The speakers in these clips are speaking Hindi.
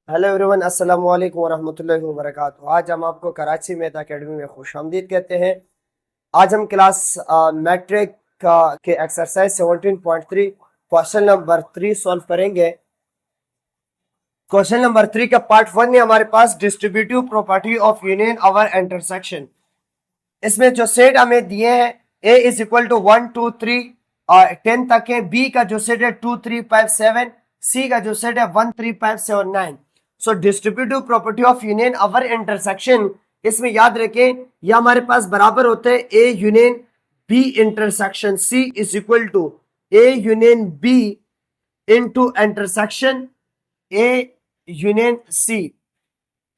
हेलो एवरीवन, अस्सलाम वालेकुम वरहमतुल्लाहि वबरकातुहू। आज हम आपको कराची मैथ एकेडमी में खुशामदीद कहते हैं। आज हम क्लास मैट्रिक के एक्सरसाइज 17.3 क्वेश्चन नंबर 3 सॉल्व करेंगे। क्वेश्चन नंबर 3 का पार्ट 1 है हमारे पास, distributive property of union over intersection. इसमें जो सेट हमें दिए हैं, ए इज इक्वल टू 1 2 3 और 10 तक है, बी का जो सेट है 2 3 5 7, सी का जो सेट है 1 3 5 7 9। So distributive property of union over intersection, इसमें याद रखें ये हमारे पास बराबर होते हैं A union B intersection C is equal to A union B into intersection A union C.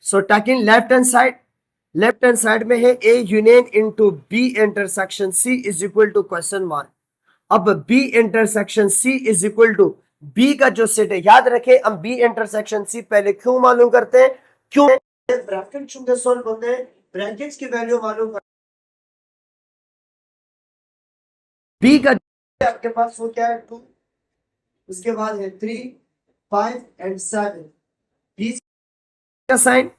So taking left hand side में है A union into B intersection C is equal to question mark. अब B intersection C is equal to B का जो सेट है, याद रखें हम बी इंटरसेक्शन सी पहले क्यों मालूम करते हैं, क्यों ब्रैकेट चुनकर सॉल्व होते हैं, ब्रैकेट्स की वैल्यू मालूम कर। बी का आपके पास वो क्या है 2, उसके बाद है 3 5 एंड 7, बी का साइन,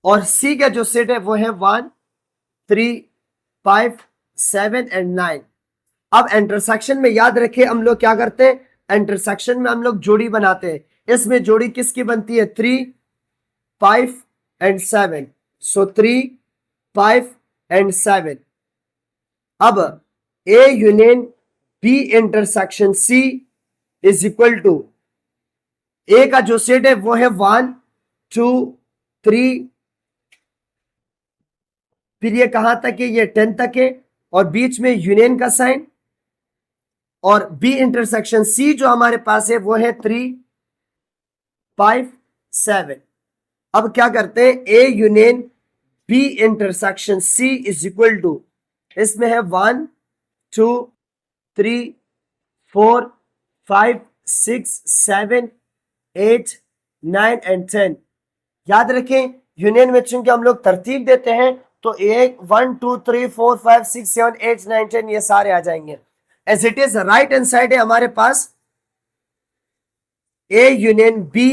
और सी का जो सेट है वो है 1 3 5 7 एंड 9। अब इंटरसेक्शन में याद रखें हम लोग क्या करते हैं, इंटरसेक्शन में हम लोग जोड़ी बनाते हैं। इसमें जोड़ी किसकी बनती है 3 5 एंड 7। So 3 5 and 7। अब A union B intersection C is equal to A का जो सेट है वो है 1 2 3, फिर ये कहां तक है, ये 10 तक है, और बीच में यूनियन का साइन, और बी इंटरसेक्शन सी जो हमारे पास है वो है 3 5 7। अब क्या करते हैं, A union B intersection C is equal to, इसमें है 1 2 3 4 5 6 7 8 9 एंड 10। याद रखें यूनियन में चूंकि हम लोग तरतीब देते हैं तो 1 2 3 4 5 6 7 8 9 10 ये सारे आ जाएंगे। As it is right hand side है हमारे पास A union B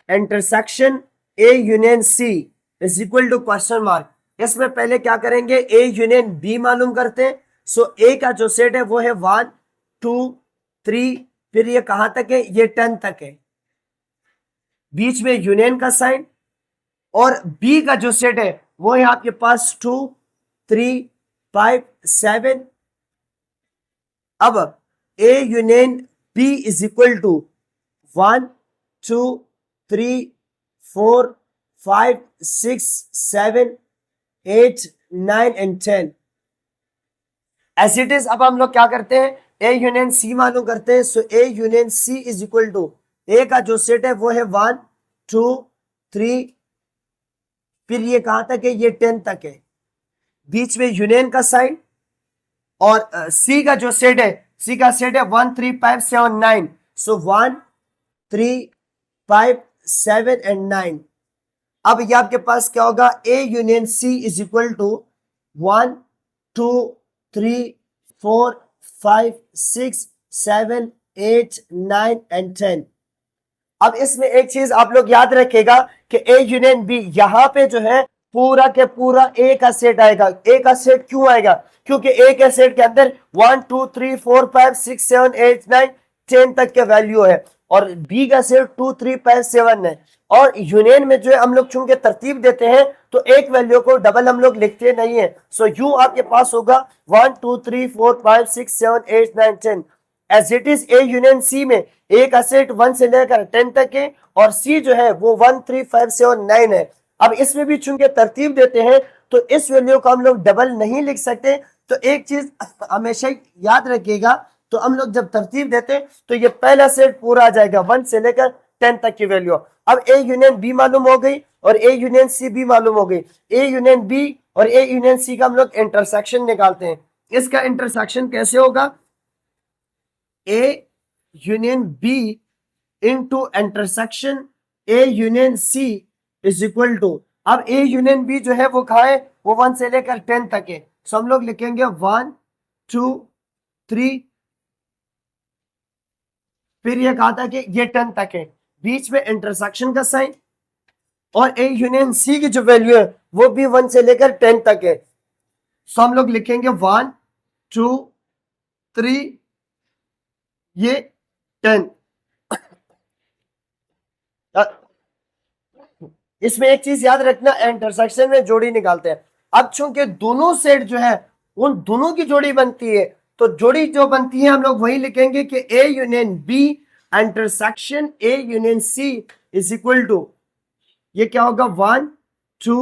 intersection A union C is equal to question mark. इसमें पहले क्या करेंगे, ए यूनियन बी मालूम करते हैं। सो ए का जो सेट है वो है 1 2 3, फिर ये कहां तक है, ये 10 तक है, बीच में यूनियन का साइन, और बी का जो सेट है वो है आपके पास 2 3 5 7। अब A union B is equal to 1 2 3 4 5 6 7 8 9 and 10। As it is अब हम लोग क्या करते हैं, ए यूनियन सी मालूम करते हैं। So A union C is equal to A का जो सेट है वो है 1 2 3, फिर ये कहां तक है, ये 10 तक है, बीच में यूनियन का साइन, और सी का जो सेट है, सी का सेट है 1 3 5 7 9। So 1 3 5 7 and 9। अब ये आपके पास क्या होगा, A union C is equal to 1 2 3 4 5 6 7 8 9 and 10। अब इसमें एक चीज आप लोग याद रखेगा कि ए यूनियन बी, यहां पे जो है पूरा के पूरा ए का सेट आएगा। ए का सेट क्यों आएगा, क्योंकि ए के सेट के अंदर 1 2 3 4 5 6 7 8 9 10 तक के वैल्यू है, और बी का सेट 2 3 5 7 है। और यूनियन में जो है हम लोग चूंकि तरतीब देते हैं तो एक वैल्यू को डबल हम लोग लिखते नहीं है। सो यू आपके पास होगा 1 2 3 4 5 6 7 8 9 10। As it is A union C में ए का सेट 1 से लेकर 10 तक है, और सी जो है वो 1 3 5 7 9 है। अब इसमें भी चूंकि तरतीब देते हैं तो इस वैल्यू को हम लोग डबल नहीं लिख सकते। तो एक चीज हमेशा याद रखिएगा, तो हम लोग जब तरतीब देते हैं तो ये पहला सेट पूरा आ जाएगा 1 से लेकर 10 तक की वैल्यू। अब ए यूनियन बी मालूम हो गई और ए यूनियन सी भी मालूम हो गई। ए यूनियन बी और ए यूनियन सी का हम लोग इंटरसेक्शन निकालते हैं। इसका इंटरसेक्शन कैसे होगा, A union B into intersection A union C is equal to, अब ए यूनियन बी जो है वो कहा है, वो 1 से लेकर 10 तक है। सो हम लोग लिखेंगे 1 2 3, फिर ये कहा था कि ये 10 तक है, बीच में इंटरसेक्शन का साइन, और ए यूनियन सी की जो वैल्यू है वो भी 1 से लेकर 10 तक है। सो हम लोग लिखेंगे 1 2 3 ये 10। इसमें एक चीज याद रखना, इंटरसेक्शन में जोड़ी निकालते हैं। अब चूंकि दोनों सेट जो है उन दोनों की जोड़ी बनती है, तो जोड़ी जो बनती है हम लोग वही लिखेंगे कि A union B intersection A union C is equal to, ये क्या होगा 1 2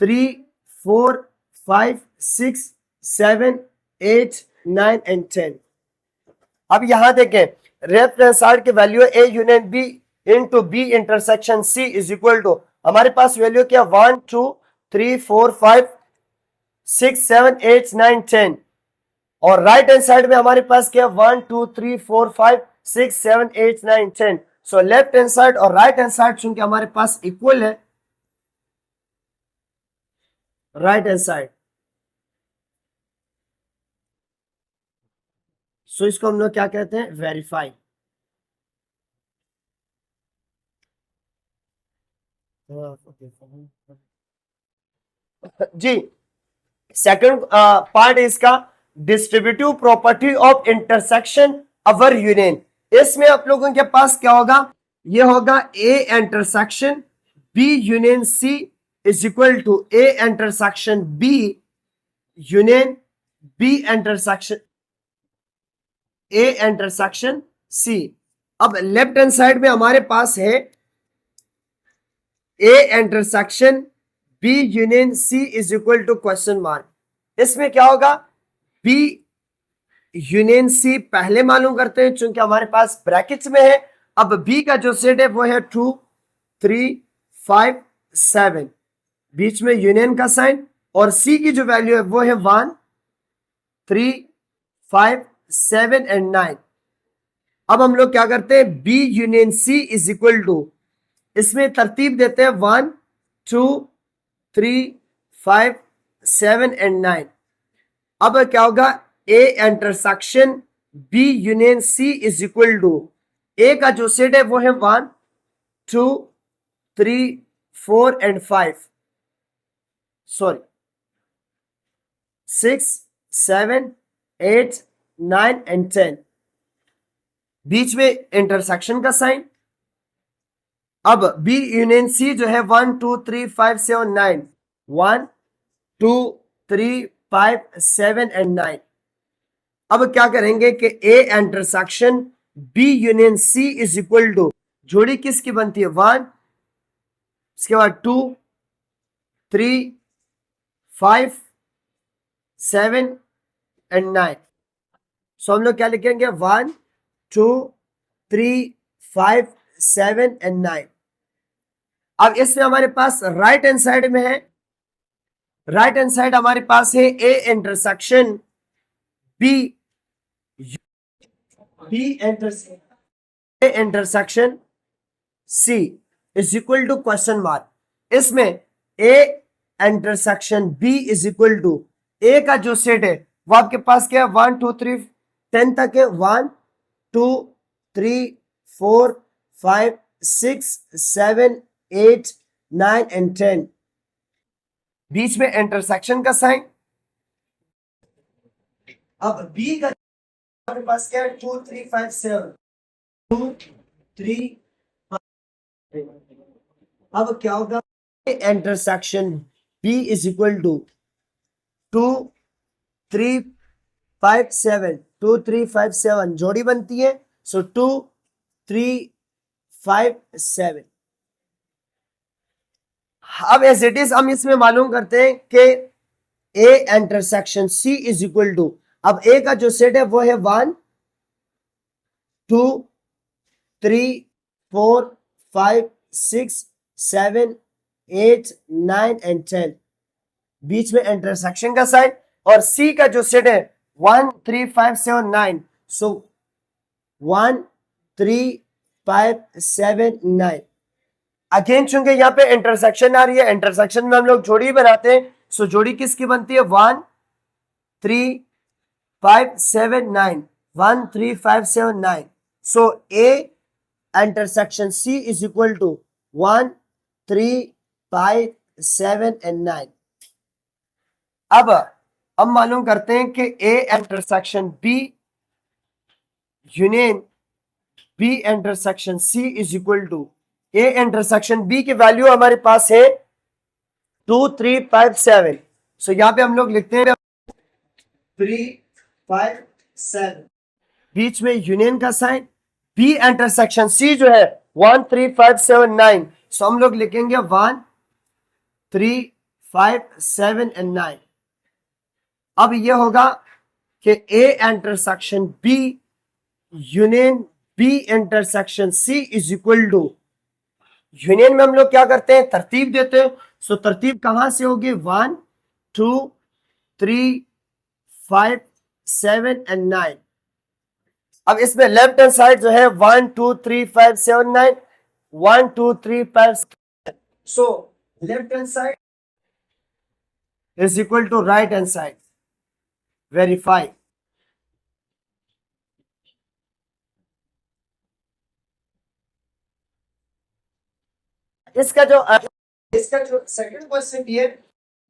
3 4 5 6 7 8 9 एंड 10। अब यहां देखें, लेफ्ट हैंड साइड की वैल्यू है A union B into B intersection C is equal to, हमारे पास वैल्यू क्या 1 2 3 4 5 6 7 8 9 10, और राइट हैंड साइड में हमारे पास क्या 1 2 3 4 5 6 7 8 9 10। सो लेफ्ट हैंड साइड और राइट हैंड साइड चूंकि हमारे पास इक्वल है, राइट हैंड साइड, सो इसको हम लोग क्या कहते हैं, वेरीफाई। जी, सेकंड पार्ट इसका distributive property of intersection over union. इसमें आप लोगों के पास क्या होगा, ये होगा A intersection B union C is equal to A intersection B union B intersection A intersection C. अब लेफ्ट हैंड साइड में हमारे पास है A intersection B union C is equal to question mark. इसमें क्या होगा, बी यूनियन सी पहले मालूम करते हैं चूंकि हमारे पास ब्रैकेट्स में है। अब बी का जो सेट है वो है 2 3 5 7, बीच में यूनियन का साइन, और सी की जो वैल्यू है वो है 1 3 5 7 एंड 9। अब हम लोग क्या करते हैं, B union C is equal to, इसमें तरतीब देते हैं 1 2 3 5 7 एंड 9। अब क्या होगा, A intersection B union C is equal to, A का जो सेट है वो है 1 2 3 4 एंड 5, सॉरी 6 7 8 9 एंड 10, बीच में इंटरसेक्शन का साइन। अब बी यूनियन सी जो है 1 2 3 5 7 9, 1 2 3 5 7 एंड 9। अब क्या करेंगे कि A intersection B union C is equal to, जोड़ी किसकी बनती है 1, इसके बाद 2 3 5 7 एंड 9। सो हम लोग क्या लिखेंगे 1 2 3 5 7 एंड 9। अब इसमें हमारे पास राइट हैंड साइड में है, राइट हैंड साइड हमारे पास है A intersection B intersection C is equal to question mark. इसमें A intersection B is equal to, A का जो सेट है वो आपके पास क्या है 1 2 3 10 तक है, 1 2 3 4 5 6 7 8 9 एंड 10, बीच में इंटरसेक्शन का साइन। अब बी का हमारे पास क्या है 2 3 5 7, 2 3 5। अब क्या होगा, intersection B is equal to 2 3 5 7, 2 3 5 7 जोड़ी बनती है, सो 2 3 5 7। अब एज इट इज हम इसमें मालूम करते हैं कि A intersection C is equal to, अब ए का जो सेट है वो है 1 2 3 4 5 6 7 8 9 एंड 10, बीच में इंटरसेक्शन का साइन, और सी का जो सेट है 1 3 5 7 9, सो 1 3 5 7 9। अगेन चूंकि यहाँ पे इंटरसेक्शन आ रही है, इंटरसेक्शन में हम लोग जोड़ी बनाते हैं, सो जोड़ी किसकी बनती है 1 3 5 7 9, 1 3 5 7 9। So A intersection C is equal to 1, 3, 5, 7 and 9। अब हम मालूम करते हैं कि A intersection B union B intersection C is equal to A intersection B की वैल्यू हमारे पास है 2, 3, 5, 7। सो यहां पे हम लोग लिखते हैं 3, 5, 7, बीच में यूनियन का साइन। बी इंटरसेक्शन सी जो है 1, 3, 5, 7, 9। सो हम लोग लिखेंगे 1, 3, 5, 7 एंड 9। अब ये होगा कि A intersection B union B intersection C is equal to, union में हम लोग क्या करते हैं, तरतीब देते हैं। सो तरतीब कहां से होगी, 1, 2, 3, 5, 7 एंड 9। अब इसमें लेफ्ट हैंड साइड जो है 1, 2, 3, 5, 7, 9, 1, 2, 3, 5। So left hand side is equal to right hand side. Verify. इसका जो सेकंड क्वेश्चन ये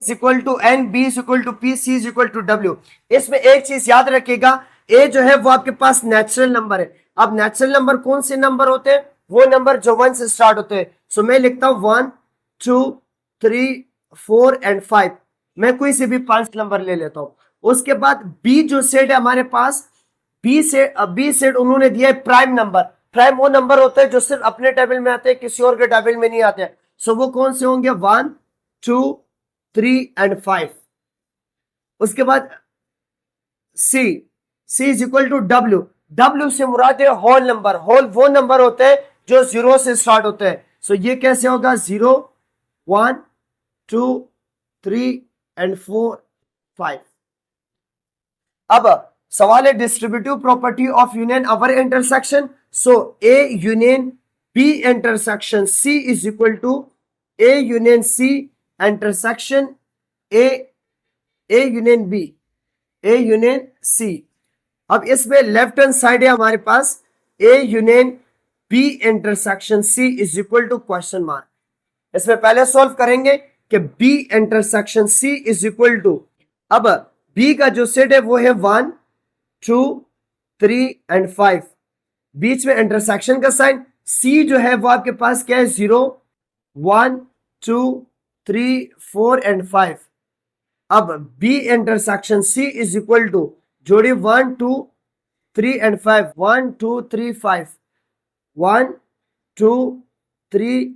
is equal to N, B is equal to P, C is equal to W. इसमें एक चीज याद रखिएगा, ए जो है वो आपके पास नेचुरल नंबर है। अब नेचुरल नंबर कौन से नंबर होते हैं, वो नंबर जो 1 से स्टार्ट होते हैं। सो मैं लिखता हूं 1, 2, 3, 4 एंड 5। मैं कोई से भी 5 नंबर ले लेता हूं। उसके बाद बी जो सेट है हमारे पास, बी सेट उन्होंने दिया है प्राइम नंबर। प्राइम वो नंबर होते हैं जो सिर्फ अपने टेबल में आते हैं, किसी और के टेबल में नहीं आते। सो वो कौन से होंगे, 1, 2, 3 एंड 5। उसके बाद C, C is equal to W. W से मुराद है होल नंबर। होल वो नंबर होते हैं जो 0 से स्टार्ट होते हैं। सो ये कैसे होगा, 0, 1, 2, 3 एंड 4, 5। अब सवाल है distributive property of union over intersection. So A union B intersection C is equal to A union C intersection A union B, A union C. अब इसमें लेफ्ट हैंड साइड है हमारे पास A union B intersection C is equal to question mark. इसमें पहले सॉल्व करेंगे कि B intersection C is equal to, अब बी का जो सेट है वो है 1, 2, 3 एंड 5। बीच में इंटरसेक्शन का साइन। सी जो है वो आपके पास क्या है, 0, 1, 2, 3, 4 एंड 5। अब B intersection C is equal to, जोड़ी 1, 2, 3 एंड 5, 1, 2, 3, 5, 1, 2, 3,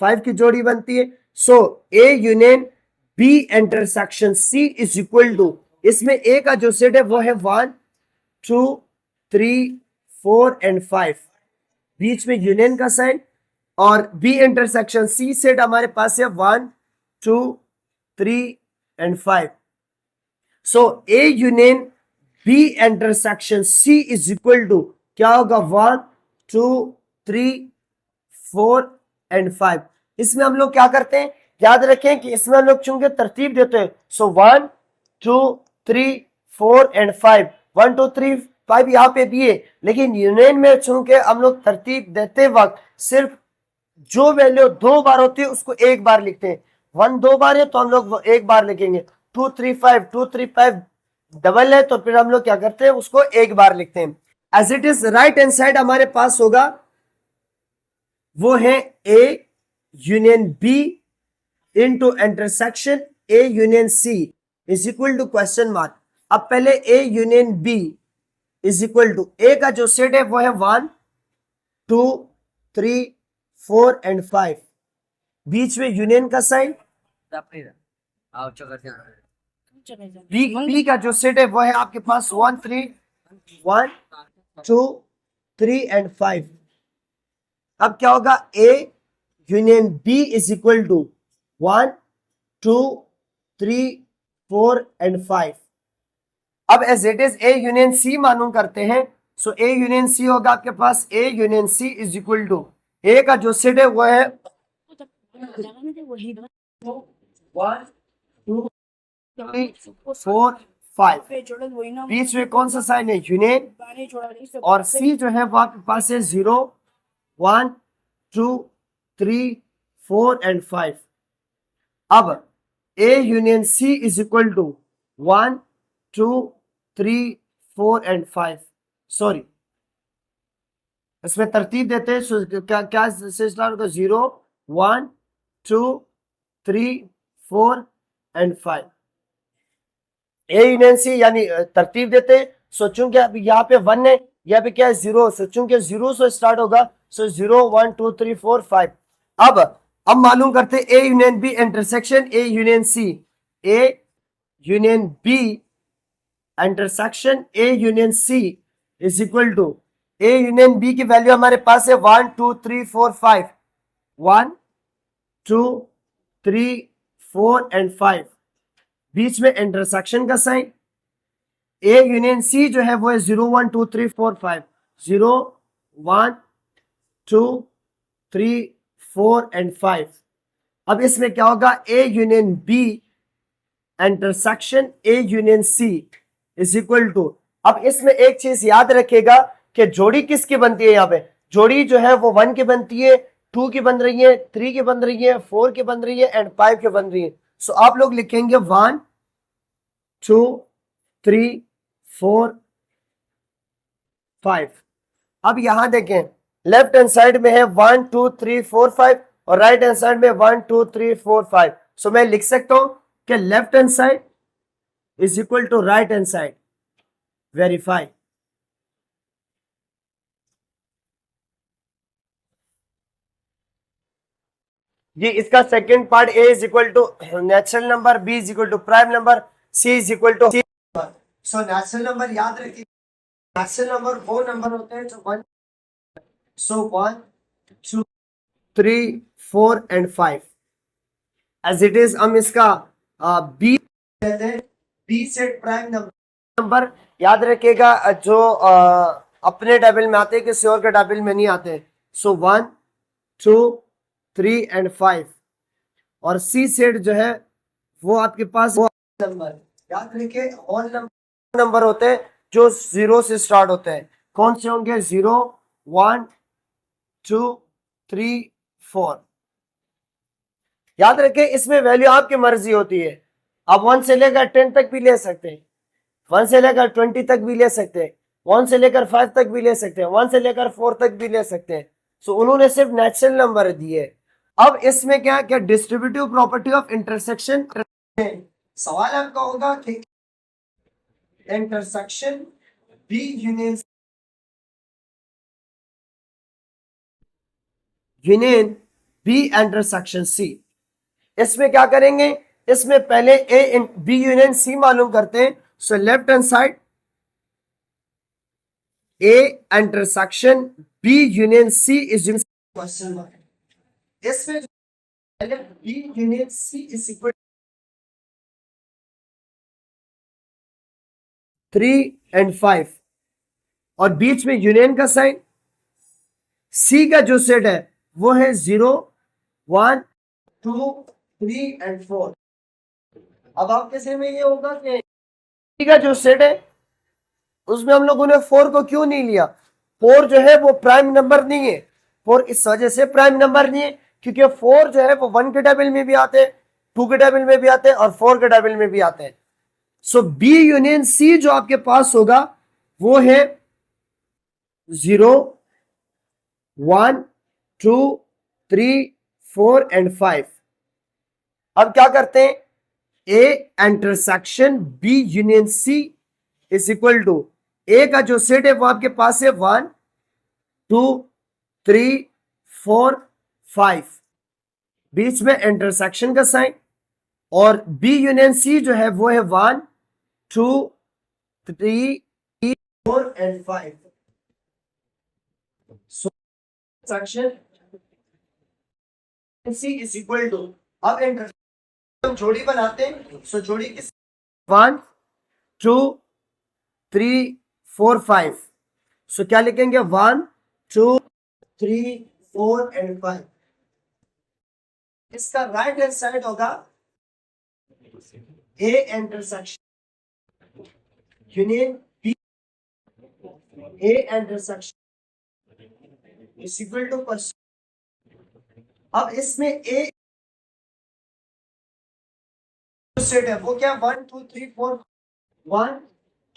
5 की जोड़ी बनती है। So A union B intersection C is equal to, इसमें ए का जो सेट है वो है 1, 2, 3, 4 एंड 5। बीच में यूनियन का साइन। और बी इंटरसेक्शन सी सेट हमारे पास है 1, 2, 3 and 5। So A union B intersection C is equal to क्या होगा, 1, 2, 3, 4 एंड 5। इसमें हम लोग क्या करते हैं, याद रखें कि इसमें हम लोग चूंकि तरतीब देते हैं। सो 1, 2, 3, 4 एंड 5, 1, 2, 3, 5 यहाँ पे भी है। लेकिन यूनियन में चूंकि हम लोग तरतीब देते वक्त सिर्फ जो वैल्यू 2 बार होती है उसको एक बार लिखते हैं। 1 2 बार है तो हम लोग एक बार लिखेंगे। 2, 3, 5, 2, 3, 5 डबल है तो फिर हम लोग क्या करते हैं, उसको एक बार लिखते हैं। As it is right hand side हमारे पास होगा वो है A union B into intersection A union C is equal to question mark. अब पहले A union B is equal to, A का जो सेट है वो है 1, 2, 3, 4 एंड 5। बीच में यूनियन का साइन। बी का जो सेट है वो है आपके पास 1, 3, 1, 2, 3 एंड 5। अब क्या होगा, A union B is equal to 1, 2, 3, 4 and 5। अब as it is A union C मालूम करते हैं। सो ए यूनियन सी होगा आपके पास, A union C is equal to, A का जो सेट है वो है 1, 2, 3, 4, 5। बीच में कौन सा साइन है, यूनियन। और सी जो है वो आपके पास है 0, 1 2 3 4 एंड 5। अब A union C is equal to 1 2 3 4 and 5। Sorry, इसमें तरतीब देते हैं। क्या क्या से स्टार्ट होगा? 0 1 2 3 4 एंड 5। ए यूनियन सी यानी तरतीब देते हैं। सो चूंकि अभी यहाँ पे 1 है, यहाँ पे क्या है? 0। सो चूंकि 0 से स्टार्ट होगा, सो 0 1 2 3 4 5। अब मालूम करते हैं A union B intersection A union C. A union B intersection A union C is equal to, A union B की वैल्यू हमारे पास है 1 2 3 4 5। 1 2 3 4 एंड 5। बीच में इंटरसेक्शन का साइन। ए यूनियन सी जो है वो है 0 1 2 3 4 5। 0 1 2 3 4 एंड 5। अब इसमें क्या होगा? A union B intersection A union C is equal to. अब इसमें एक चीज याद रखेगा कि जोड़ी किसकी बनती है? यहाँ पे जोड़ी जो है वो 1 की बनती है, 2 की बन रही है, 3 की बन रही है, 4 की बन रही है एंड 5 की बन रही है। सो आप लोग लिखेंगे 1 2 3 4 5। अब यहां देखें, लेफ्ट हैंड साइड में है 1 2 3 4 5 और राइट हैंड साइड में 1 2 3 4 5। सो मैं लिख सकता हूं कि left hand side is equal to right hand side. Verify. ये इसका second part, A is equal to natural number, B is equal to prime number, C is equal to. So natural number याद रखिए, नेचुरल नंबर वो नंबर होते हैं जो 1, सो 1 2 3 4 एंड 5 एज इट इज। हम इसका बी कहते हैं, बी सेट प्राइम नंबर याद रखिएगा जो अपने टेबल में आते हैं, किसी और के टेबल में नहीं आते। सो 1 2 3 एंड 5। और सी सेट जो है वो आपके पास वो नंबर याद रखिए, होल नंबर होते हैं जो 0 से स्टार्ट होते हैं। कौन से होंगे? 0 1 2 3 4। याद रखें इसमें वैल्यू आपकी मर्जी होती है। आप 1 से लेकर 10 तक भी ले सकते हैं, 1 से लेकर 20 तक भी ले सकते हैं, 1 से लेकर 5 तक भी ले सकते हैं, 1 से लेकर 4 तक भी ले सकते हैं। सो उन्होंने सिर्फ नेचुरल नंबर दिए। अब इसमें क्या क्या डिस्ट्रीब्यूटिव प्रॉपर्टी ऑफ इंटरसेक्शन सवाल आपका होगा कि intersection B union B intersection C. इसमें क्या करेंगे? इसमें पहले ए बी यूनियन सी मालूम करते हैं। So left hand side A intersection B union C is question mark. इसमें पहले B union C is equal 3 and 5 और बीच में यूनियन का साइन। सी का जो सेट है वो है 0 1 2 3 एंड 4। अब आपके से में ये होगा कि सी का जो सेट है उसमें हम लोगों ने 4 को क्यों नहीं लिया? 4 जो है वो प्राइम नंबर नहीं है। 4 इस वजह से प्राइम नंबर नहीं है क्योंकि 4 जो है वो 1 के टेबल में भी आते हैं, 2 के टेबल में भी आते हैं और 4 के टेबल में भी आते हैं। सो बी यूनियन सी जो आपके पास होगा वो है 0 1 2 3 4 एंड 5। अब क्या करते हैं? A intersection B union C is equal to, A का जो सेट है वो आपके पास है 1 2 3 4 5, बीच में इंटरसेक्शन का साइन। और बी यूनियन सी जो है वो है 1 2 3 4 and 5। So intersection C is equal to, अब हम जोड़ी बनाते हैं। सो जोड़ी किस? 1 2 3 4 5। सो क्या लिखेंगे? 1 2 3 4 एंड 5। इसका राइट हैंड साइड होगा A intersection union B, A intersection is equal to question. अब इसमें ए सेट है वो क्या 1 2 3 4 1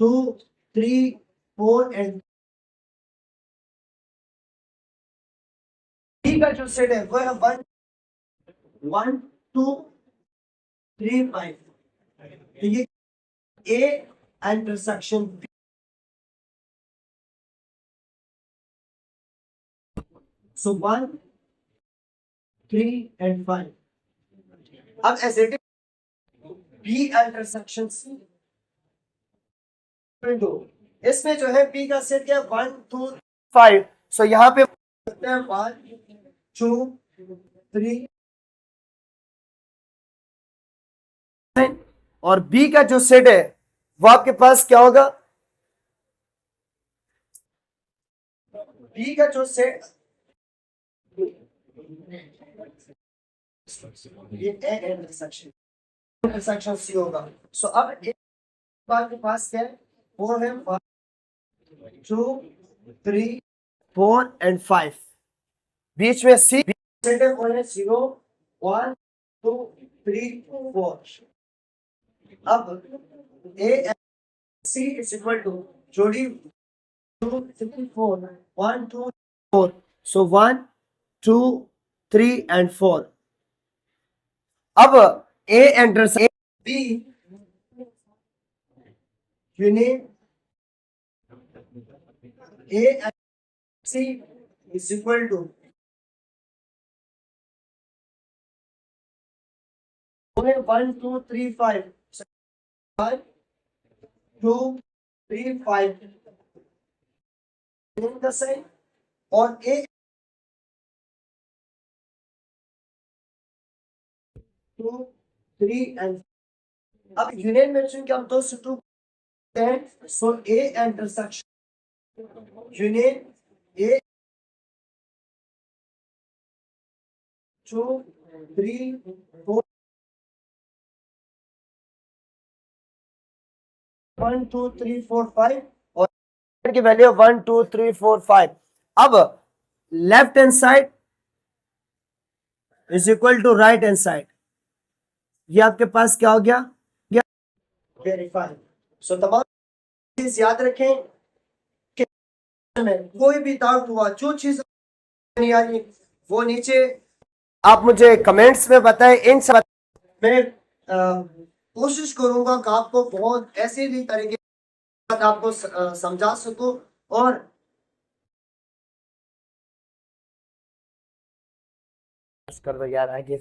2 3 4 एंड बी का जो सेट है वो है 1 1 2 3 5। तो ये A intersection B. So 1 3 and 5। अब as it B intersection C दो। इसमें जो है बी का सेट क्या 1 2 5। सो यहाँ पे 1 2 3 और बी का जो सेट है वो आपके पास क्या होगा, बी का जो सेट ये इंटरसेक्शन सी होगा। सो अब एक बार के पास क्या है वो है 1 2 3 4 एंड 5। बीच में सी सेट है वो है 0 1 2 3 4। अब A C is equal to जोड़ी 2 3 4 1 2 4। So 1 2 3 and 4। अब A intersection B union A C is equal to 1 2 3 5 1 2 3 5 the same और ए 2 3 एंड अब यूनियन में चूंकि हम दो से टू हैं so A intersection union A 2 3 4 1 2 3 4 5 और की वैल्यू 1 2 3 4 5। अब left hand side is equal to right hand side. ये आपके पास क्या हो गया, वेरीफाई। सो तमाम चीज याद रखें कि कोई भी डाउट हुआ जो चीज नहीं आ रही वो नीचे आप मुझे कमेंट्स में बताएं। इन सब मैं कोशिश करूंगा कि आपको बहुत ऐसे भी तरीके आपको समझा सकूं और कर दो यार आगे।